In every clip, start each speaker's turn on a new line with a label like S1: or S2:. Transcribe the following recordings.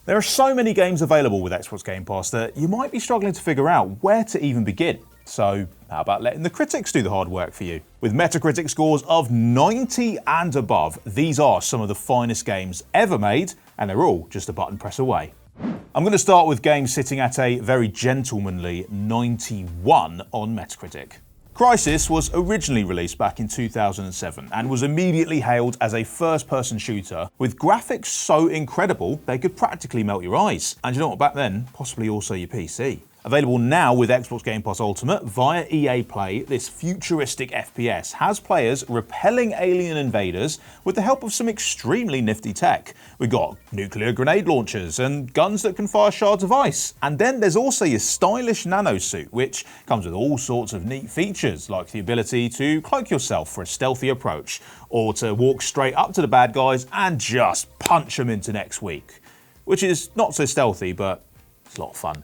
S1: There are so many games available with Xbox Game Pass that you might be struggling to figure out where to even begin. So how about letting the critics do the hard work for you? With Metacritic scores of 90 and above, these are some of the finest games ever made, and they're all just a button press away. I'm going to start with games sitting at a very gentlemanly 91 on Metacritic. Crysis was originally released back in 2007 and was immediately hailed as a first-person shooter with graphics so incredible they could practically melt your eyes. And you know what, back then, possibly also your PC. Available now with Xbox Game Pass Ultimate via EA Play, this futuristic FPS has players repelling alien invaders with the help of some extremely nifty tech. We've got nuclear grenade launchers and guns that can fire shards of ice. And then there's also your stylish nanosuit, which comes with all sorts of neat features, like the ability to cloak yourself for a stealthy approach, or to walk straight up to the bad guys and just punch them into next week. Which is not so stealthy, but it's a lot of fun.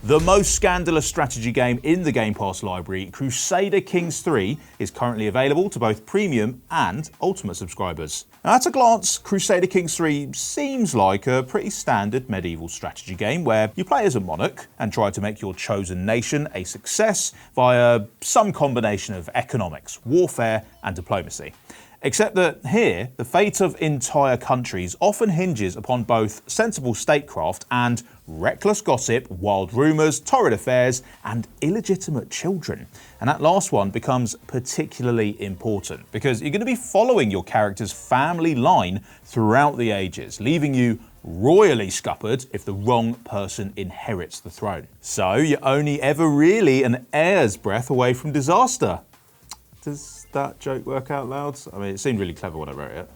S1: The most scandalous strategy game in the Game Pass library, Crusader Kings 3, is currently available to both Premium and Ultimate subscribers. Now, at a glance, Crusader Kings 3 seems like a pretty standard medieval strategy game where you play as a monarch and try to make your chosen nation a success via some combination of economics, warfare, and diplomacy. Except that here, the fate of entire countries often hinges upon both sensible statecraft and reckless gossip, wild rumours, torrid affairs, and illegitimate children. And that last one becomes particularly important because you're going to be following your character's family line throughout the ages, leaving you royally scuppered if the wrong person inherits the throne. So you're only ever really an hair's breadth away from disaster. Does that joke work out loud? I mean, it seemed really clever when I wrote it.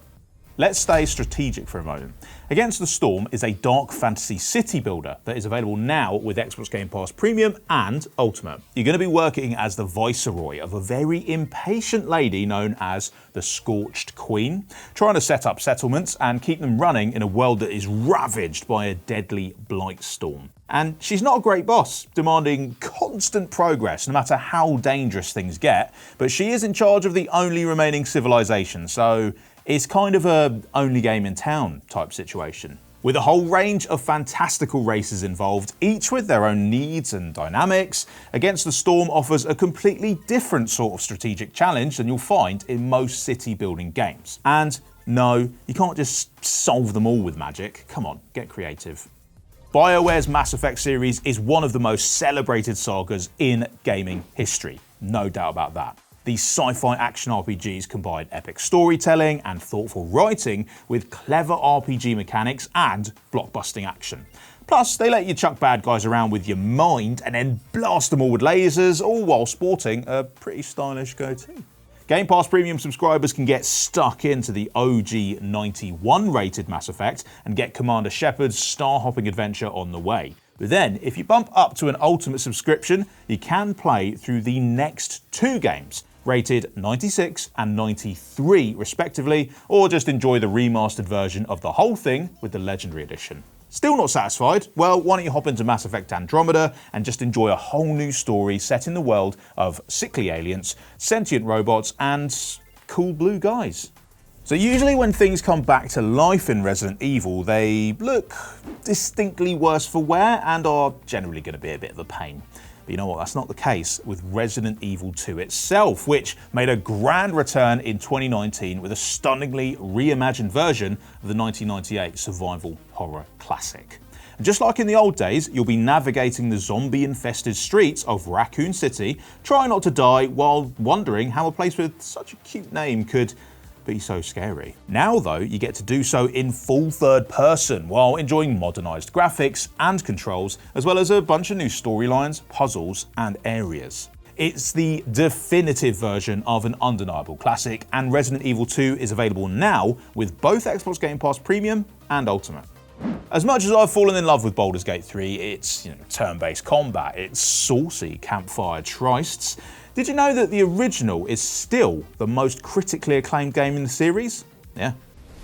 S1: Let's stay strategic for a moment. Against the Storm is a dark fantasy city builder that is available now with Xbox Game Pass Premium and Ultimate. You're going to be working as the viceroy of a very impatient lady known as the Scorched Queen, trying to set up settlements and keep them running in a world that is ravaged by a deadly blight storm. And she's not a great boss, demanding constant progress no matter how dangerous things get, but she is in charge of the only remaining civilization, so it's kind of a only game in town type situation. With a whole range of fantastical races involved, each with their own needs and dynamics, Against the Storm offers a completely different sort of strategic challenge than you'll find in most city building games. And no, you can't just solve them all with magic. Come on, get creative. BioWare's Mass Effect series is one of the most celebrated sagas in gaming history. No doubt about that. These sci-fi action RPGs combine epic storytelling and thoughtful writing with clever RPG mechanics and blockbusting action. Plus, they let you chuck bad guys around with your mind and then blast them all with lasers, all while sporting a pretty stylish goatee. Game Pass Premium subscribers can get stuck into the OG 91 rated Mass Effect and get Commander Shepard's star-hopping adventure on the way. But then, if you bump up to an Ultimate subscription, you can play through the next two games, rated 96 and 93 respectively, or just enjoy the remastered version of the whole thing with the Legendary Edition. Still not satisfied? Well, why don't you hop into Mass Effect Andromeda and just enjoy a whole new story set in the world of sickly aliens, sentient robots, and cool blue guys. So usually when things come back to life in Resident Evil, they look distinctly worse for wear and are generally going to be a bit of a pain. But you know what, that's not the case with Resident Evil 2 itself, which made a grand return in 2019 with a stunningly reimagined version of the 1998 survival horror classic. And just like in the old days, you'll be navigating the zombie-infested streets of Raccoon City, trying not to die while wondering how a place with such a cute name could be so scary. Now though, you get to do so in full third person while enjoying modernised graphics and controls, as well as a bunch of new storylines, puzzles and areas. It's the definitive version of an undeniable classic, and Resident Evil 2 is available now with both Xbox Game Pass Premium and Ultimate. As much as I've fallen in love with Baldur's Gate 3, it's turn-based combat, it's saucy campfire trysts. Did you know that the original is still the most critically acclaimed game in the series? Yeah.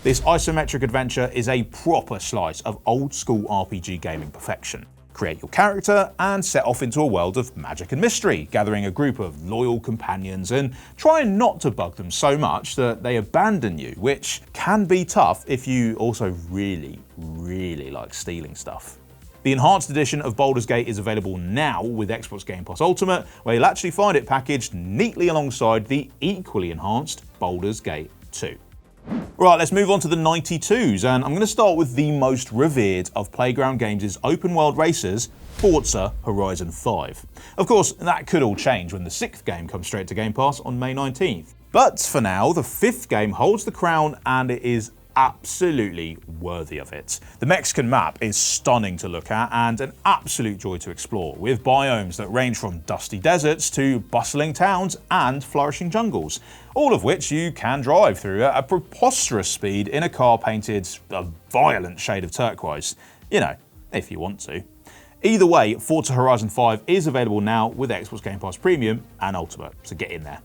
S1: This isometric adventure is a proper slice of old-school RPG gaming perfection. Create your character and set off into a world of magic and mystery, gathering a group of loyal companions and trying not to bug them so much that they abandon you, which can be tough if you also really like stealing stuff. The enhanced edition of Baldur's Gate is available now with Xbox Game Pass Ultimate, where you'll actually find it packaged neatly alongside the equally enhanced Baldur's Gate 2. Right, let's move on to the 92s, and I'm going to start with the most revered of Playground Games' open world racers, Forza Horizon 5. Of course, that could all change when the 6th game comes straight to Game Pass on May 19th. But for now, the 5th game holds the crown, and it is absolutely worthy of it. The Mexican map is stunning to look at and an absolute joy to explore, with biomes that range from dusty deserts to bustling towns and flourishing jungles, all of which you can drive through at a preposterous speed in a car painted a violent shade of turquoise. You know, if you want to. Either way, Forza Horizon 5 is available now with Xbox Game Pass Premium and Ultimate, so get in there.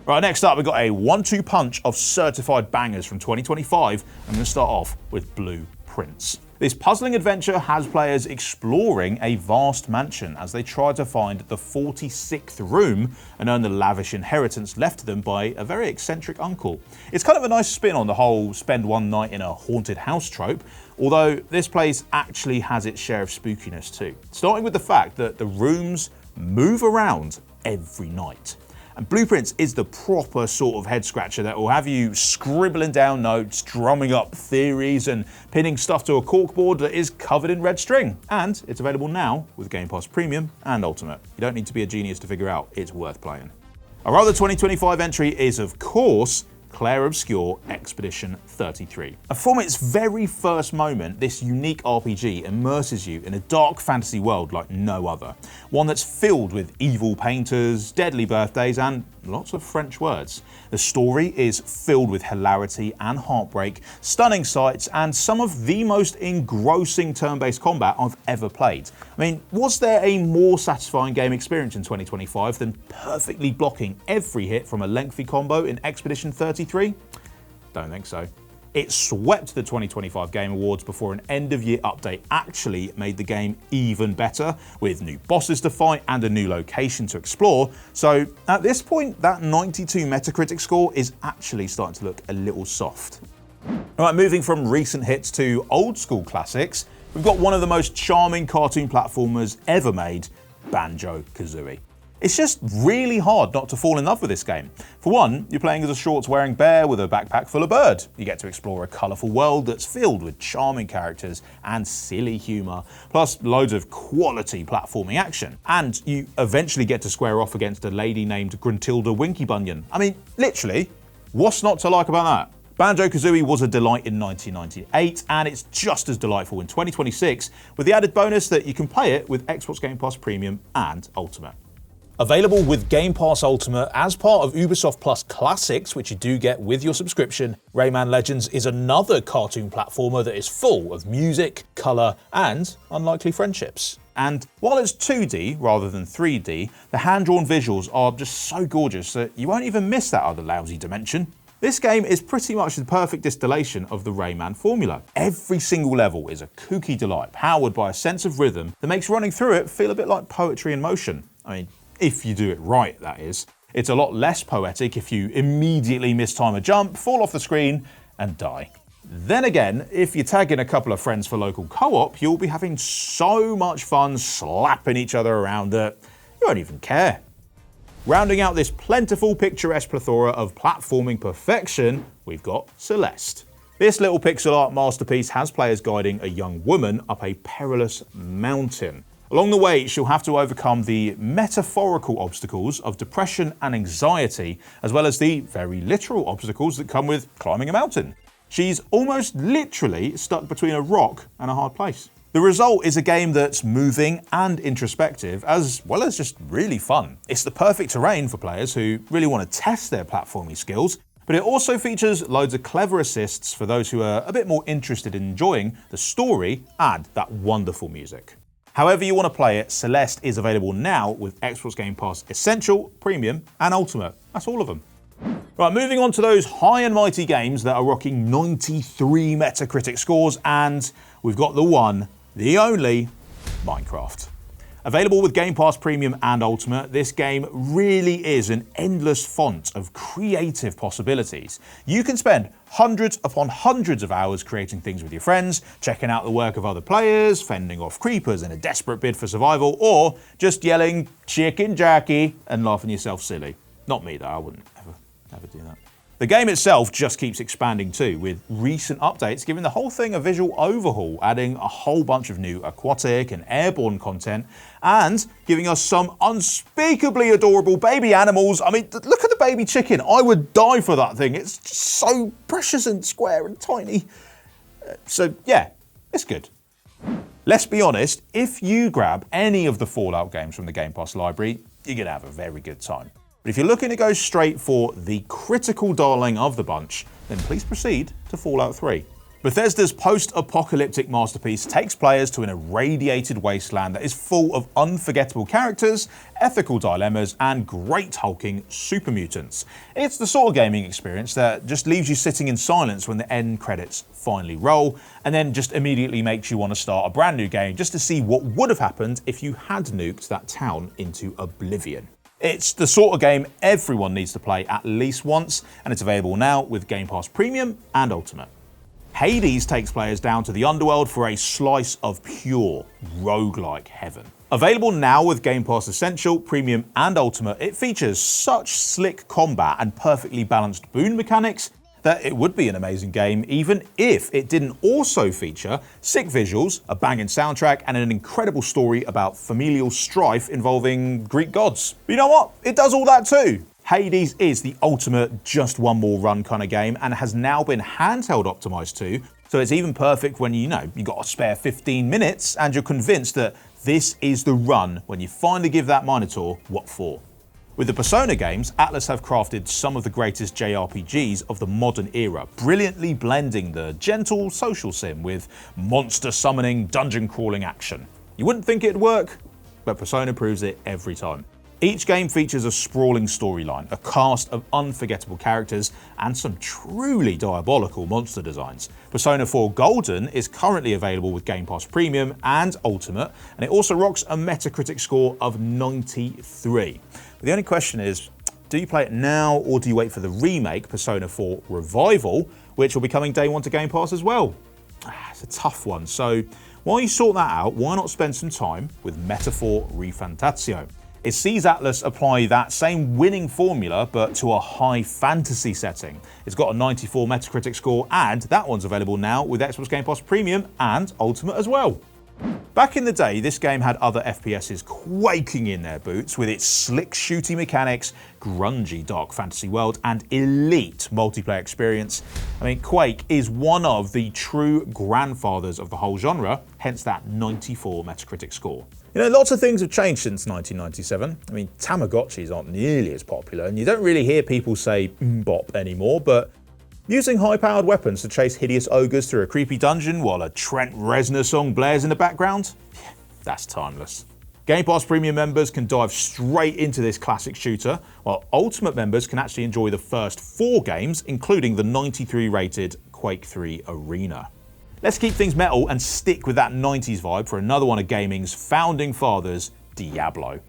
S1: Right, next up we've got a 1-2 punch of certified bangers from 2025. I'm going to start off with Blue Prince. This puzzling adventure has players exploring a vast mansion as they try to find the 46th room and earn the lavish inheritance left to them by a very eccentric uncle. It's kind of a nice spin on the whole spend one night in a haunted house trope, although this place actually has its share of spookiness too. Starting with the fact that the rooms move around every night. And Blue Prince is the proper sort of head scratcher that will have you scribbling down notes, drumming up theories, and pinning stuff to a corkboard that is covered in red string. And it's available now with Game Pass Premium and Ultimate. You don't need to be a genius to figure out it's worth playing. Our other 2025 entry is, of course, Clair Obscur Expedition 33. And from its very first moment, this unique RPG immerses you in a dark fantasy world like no other. One that's filled with evil painters, deadly birthdays, and lots of French words. The story is filled with hilarity and heartbreak, stunning sights, and some of the most engrossing turn-based combat I've ever played. I mean, was there a more satisfying game experience in 2025 than perfectly blocking every hit from a lengthy combo in Expedition 33? Don't think so. It swept the 2025 Game Awards before an end-of-year update actually made the game even better, with new bosses to fight and a new location to explore. So at this point, that 92 Metacritic score is actually starting to look a little soft. All right, moving from recent hits to old school classics, we've got one of the most charming cartoon platformers ever made, Banjo-Kazooie. It's just really hard not to fall in love with this game. For one, you're playing as a shorts-wearing bear with a backpack full of bird. You get to explore a colourful world that's filled with charming characters and silly humour, plus loads of quality platforming action. And you eventually get to square off against a lady named Gruntilda Winky Bunyan. I mean, literally, what's not to like about that? Banjo-Kazooie was a delight in 1998, and it's just as delightful in 2026, with the added bonus that you can play it with Xbox Game Pass Premium and Ultimate. Available with Game Pass Ultimate as part of Ubisoft Plus Classics, which you do get with your subscription, Rayman Legends is another cartoon platformer that is full of music, colour, and unlikely friendships. And while it's 2D rather than 3D, the hand-drawn visuals are just so gorgeous that you won't even miss that other lousy dimension. This game is pretty much the perfect distillation of the Rayman formula. Every single level is a kooky delight, powered by a sense of rhythm that makes running through it feel a bit like poetry in motion. I mean, if you do it right, that is. It's a lot less poetic if you immediately mistime a jump, fall off the screen, and die. Then again, if you tag in a couple of friends for local co-op, you'll be having so much fun slapping each other around that you won't even care. Rounding out this plentiful, picturesque plethora of platforming perfection, we've got Celeste. This little pixel art masterpiece has players guiding a young woman up a perilous mountain. Along the way, she'll have to overcome the metaphorical obstacles of depression and anxiety, as well as the very literal obstacles that come with climbing a mountain. She's almost literally stuck between a rock and a hard place. The result is a game that's moving and introspective, as well as just really fun. It's the perfect terrain for players who really want to test their platforming skills, but it also features loads of clever assists for those who are a bit more interested in enjoying the story and that wonderful music. However you want to play it, Celeste is available now with Xbox Game Pass Essential, Premium, and Ultimate. That's all of them. Right, moving on to those high and mighty games that are rocking 93 Metacritic scores, and we've got the one, the only, Minecraft. Available with Game Pass Premium and Ultimate, this game really is an endless font of creative possibilities. You can spend hundreds upon hundreds of hours creating things with your friends, checking out the work of other players, fending off creepers in a desperate bid for survival, or just yelling chicken jerky and laughing yourself silly. Not me though, I wouldn't ever do that. The game itself just keeps expanding too, with recent updates giving the whole thing a visual overhaul, adding a whole bunch of new aquatic and airborne content, and giving us some unspeakably adorable baby animals. I mean, look at the baby chicken. I would die for that thing. It's just so precious and square and tiny. So yeah, it's good. Let's be honest, if you grab any of the Fallout games from the Game Pass library, you're going to have a very good time. But if you're looking to go straight for the critical darling of the bunch, then please proceed to Fallout 3. Bethesda's post-apocalyptic masterpiece takes players to an irradiated wasteland that is full of unforgettable characters, ethical dilemmas, and great hulking super mutants. It's the sort of gaming experience that just leaves you sitting in silence when the end credits finally roll, and then just immediately makes you want to start a brand new game just to see what would have happened if you had nuked that town into oblivion. It's the sort of game everyone needs to play at least once, and it's available now with Game Pass Premium and Ultimate. Hades takes players down to the underworld for a slice of pure roguelike heaven. Available now with Game Pass Essential, Premium and Ultimate, it features such slick combat and perfectly balanced boon mechanics that it would be an amazing game even if it didn't also feature sick visuals, a banging soundtrack, and an incredible story about familial strife involving Greek gods. But you know what? It does all that too. Hades is the ultimate just one more run kind of game and has now been handheld optimized too, so it's even perfect when you got a spare 15 minutes and you're convinced that this is the run when you finally give that Minotaur what for. With the Persona games, Atlus have crafted some of the greatest JRPGs of the modern era, brilliantly blending the gentle social sim with monster summoning, dungeon crawling action. You wouldn't think it'd work, but Persona proves it every time. Each game features a sprawling storyline, a cast of unforgettable characters, and some truly diabolical monster designs. Persona 4 Golden is currently available with Game Pass Premium and Ultimate, and it also rocks a Metacritic score of 93. But the only question is, do you play it now or do you wait for the remake, Persona 4 Revival, which will be coming day one to Game Pass as well? It's a tough one, so while you sort that out, why not spend some time with Metaphor Refantatio? It sees Atlus apply that same winning formula but to a high fantasy setting. It's got a 94 Metacritic score, and that one's available now with Xbox Game Pass Premium and Ultimate as well. Back in the day, this game had other FPSs quaking in their boots with its slick shooty mechanics, grungy dark fantasy world, and elite multiplayer experience. I mean, Quake is one of the true grandfathers of the whole genre, hence that 94 Metacritic score. You know, lots of things have changed since 1997. I mean, Tamagotchis aren't nearly as popular, and you don't really hear people say bop anymore, but using high-powered weapons to chase hideous ogres through a creepy dungeon while a Trent Reznor song blares in the background? Yeah, that's timeless. Game Pass Premium members can dive straight into this classic shooter, while Ultimate members can actually enjoy the first 4 games, including the 93-rated Quake 3 Arena. Let's keep things metal and stick with that 90s vibe for another one of gaming's founding fathers, Diablo.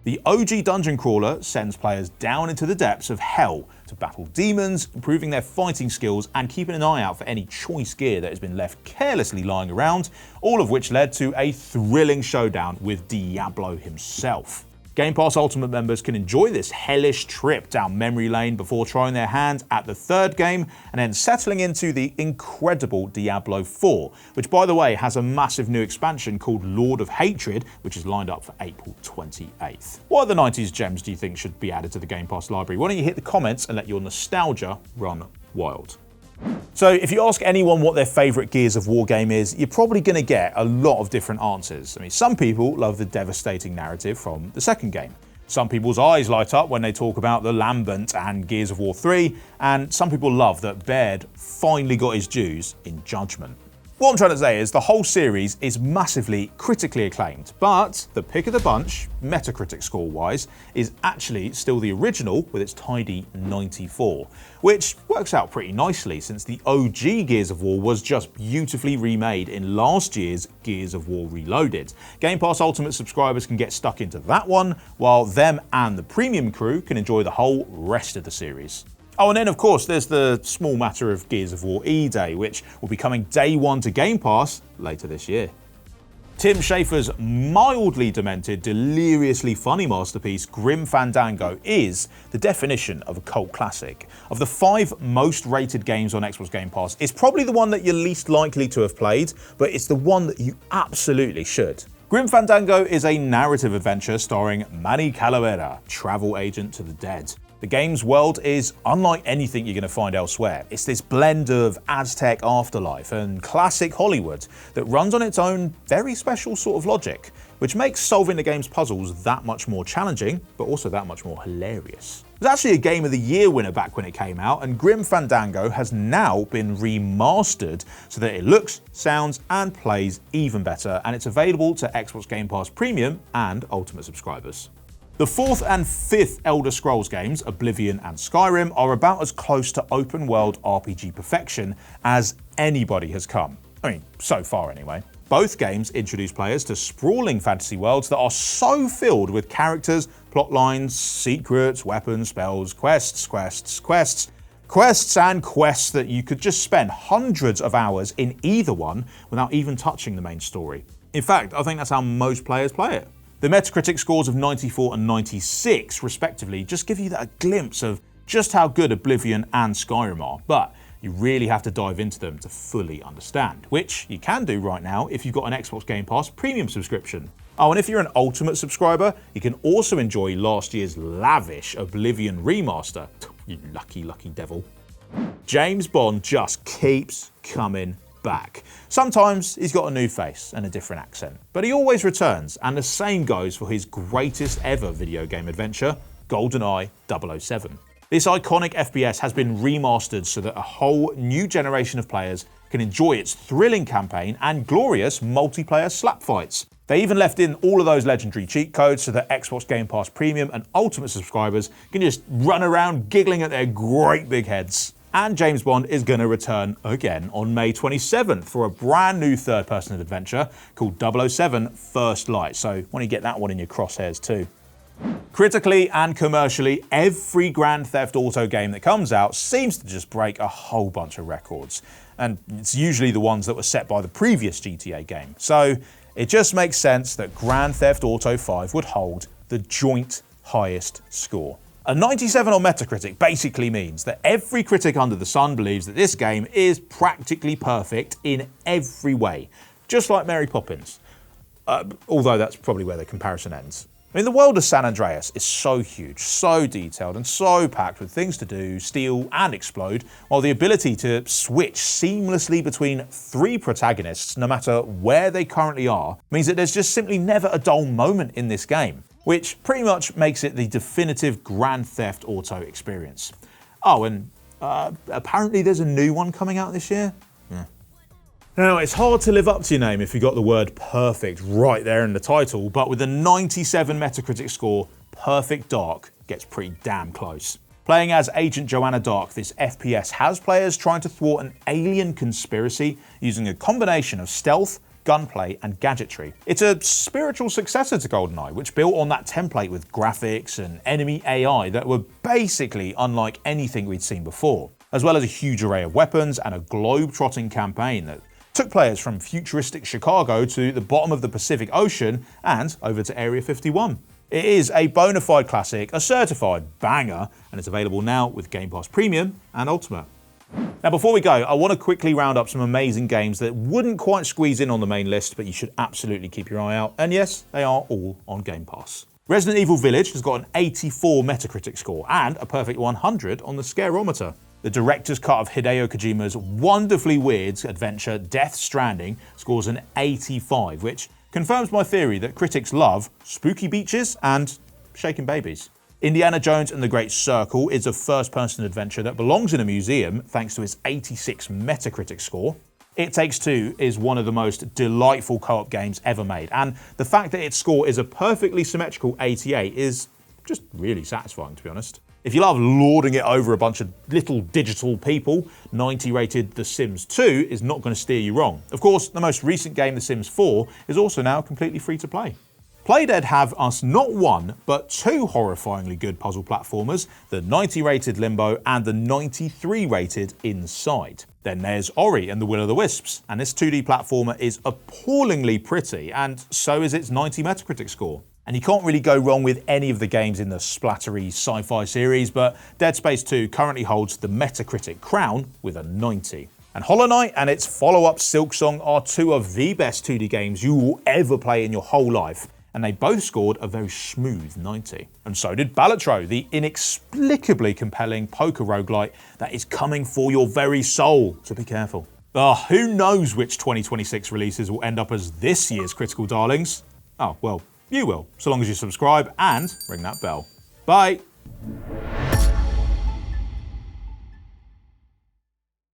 S1: The OG dungeon crawler sends players down into the depths of hell to battle demons, improving their fighting skills and keeping an eye out for any choice gear that has been left carelessly lying around, all of which led to a thrilling showdown with Diablo himself. Game Pass Ultimate members can enjoy this hellish trip down memory lane before trying their hand at the 3rd game and then settling into the incredible Diablo 4, which by the way has a massive new expansion called Lord of Hatred, which is lined up for April 28th. What other 90s gems do you think should be added to the Game Pass library? Why don't you hit the comments and let your nostalgia run wild. So if you ask anyone what their favourite Gears of War game is, you're probably going to get a lot of different answers. I mean, some people love the devastating narrative from the 2nd game. Some people's eyes light up when they talk about the Lambent and Gears of War 3, and some people love that Baird finally got his dues in Judgment. What I'm trying to say is the whole series is massively critically acclaimed, but the pick of the bunch, Metacritic score-wise, is actually still the original with its tidy 94, which works out pretty nicely since the OG Gears of War was just beautifully remade in last year's Gears of War Reloaded. Game Pass Ultimate subscribers can get stuck into that one, while them and the premium crew can enjoy the whole rest of the series. Oh, and then of course there's the small matter of Gears of War E-Day, which will be coming day one to Game Pass later this year. Tim Schafer's mildly demented, deliriously funny masterpiece Grim Fandango is the definition of a cult classic. Of the 5 most rated games on Xbox Game Pass, it's probably the one that you're least likely to have played, but it's the one that you absolutely should. Grim Fandango is a narrative adventure starring Manny Calavera, travel agent to the dead. The game's world is unlike anything you're going to find elsewhere. It's this blend of Aztec afterlife and classic Hollywood that runs on its own very special sort of logic, which makes solving the game's puzzles that much more challenging, but also that much more hilarious. It was actually a Game of the Year winner back when it came out, and Grim Fandango has now been remastered so that it looks, sounds, and plays even better, and it's available to Xbox Game Pass Premium and Ultimate subscribers. The 4th and 5th Elder Scrolls games, Oblivion and Skyrim, are about as close to open-world RPG perfection as anybody has come. I mean, so far anyway. Both games introduce players to sprawling fantasy worlds that are so filled with characters, plot lines, secrets, weapons, spells, quests that you could just spend hundreds of hours in either one without even touching the main story. In fact, I think that's how most players play it. The Metacritic scores of 94 and 96, respectively, just give you that glimpse of just how good Oblivion and Skyrim are, but you really have to dive into them to fully understand, which you can do right now if you've got an Xbox Game Pass Premium subscription. Oh, and if you're an Ultimate subscriber, you can also enjoy last year's lavish Oblivion remaster. You lucky, lucky devil. James Bond just keeps coming back. Sometimes he's got a new face and a different accent, but he always returns, and the same goes for his greatest ever video game adventure, GoldenEye 007. This iconic FPS has been remastered so that a whole new generation of players can enjoy its thrilling campaign and glorious multiplayer slap fights. They even left in all of those legendary cheat codes so that Xbox Game Pass Premium and Ultimate subscribers can just run around giggling at their great big heads. And James Bond is going to return again on May 27th for a brand new third-person adventure called 007 First Light, so want to get that one in your crosshairs too. Critically and commercially, every Grand Theft Auto game that comes out seems to just break a whole bunch of records, and it's usually the ones that were set by the previous GTA game, so it just makes sense that Grand Theft Auto 5 would hold the joint highest score. A 97 on Metacritic basically means that every critic under the sun believes that this game is practically perfect in every way, just like Mary Poppins. Although that's probably where the comparison ends. I mean, the world of San Andreas is so huge, so detailed, and so packed with things to do, steal, and explode, while the ability to switch seamlessly between 3 protagonists, no matter where they currently are, means that there's just simply never a dull moment in this game, which pretty much makes it the definitive Grand Theft Auto experience. Oh, and apparently there's a new one coming out this year. Yeah. Now, it's hard to live up to your name if you got the word perfect right there in the title, but with a 97 Metacritic score, Perfect Dark gets pretty damn close. Playing as Agent Joanna Dark, this FPS has players trying to thwart an alien conspiracy using a combination of stealth, gunplay, and gadgetry. It's a spiritual successor to GoldenEye, which built on that template with graphics and enemy AI that were basically unlike anything we'd seen before, as well as a huge array of weapons and a globe-trotting campaign that took players from futuristic Chicago to the bottom of the Pacific Ocean and over to Area 51. It is a bona fide classic, a certified banger, and it's available now with Game Pass Premium and Ultimate. Now, before we go, I want to quickly round up some amazing games that wouldn't quite squeeze in on the main list, but you should absolutely keep your eye out. And yes, they are all on Game Pass. Resident Evil Village has got an 84 Metacritic score and a perfect 100 on the Scareometer. The director's cut of Hideo Kojima's wonderfully weird adventure Death Stranding scores an 85, which confirms my theory that critics love spooky beaches and shaking babies. Indiana Jones and the Great Circle is a first-person adventure that belongs in a museum thanks to its 86 Metacritic score. It Takes Two is one of the most delightful co-op games ever made, and the fact that its score is a perfectly symmetrical 88 is just really satisfying, to be honest. If you love lording it over a bunch of little digital people, 90 rated The Sims 2 is not going to steer you wrong. Of course, the most recent game, The Sims 4, is also now completely free to play. Playdead have us not one, but two horrifyingly good puzzle platformers, the 90 rated Limbo and the 93 rated Inside. Then there's Ori and the Will o' the Wisps, and this 2D platformer is appallingly pretty, and so is its 90 Metacritic score. And you can't really go wrong with any of the games in the splattery sci-fi series, but Dead Space 2 currently holds the Metacritic crown with a 90. And Hollow Knight and its follow-up Silksong are two of the best 2D games you will ever play in your whole life, and they both scored a very smooth 90. And so did Balatro, the inexplicably compelling poker roguelite that is coming for your very soul, so be careful. Who knows which 2026 releases will end up as this year's critical darlings? Oh, well, you will, so long as you subscribe and ring that bell. Bye!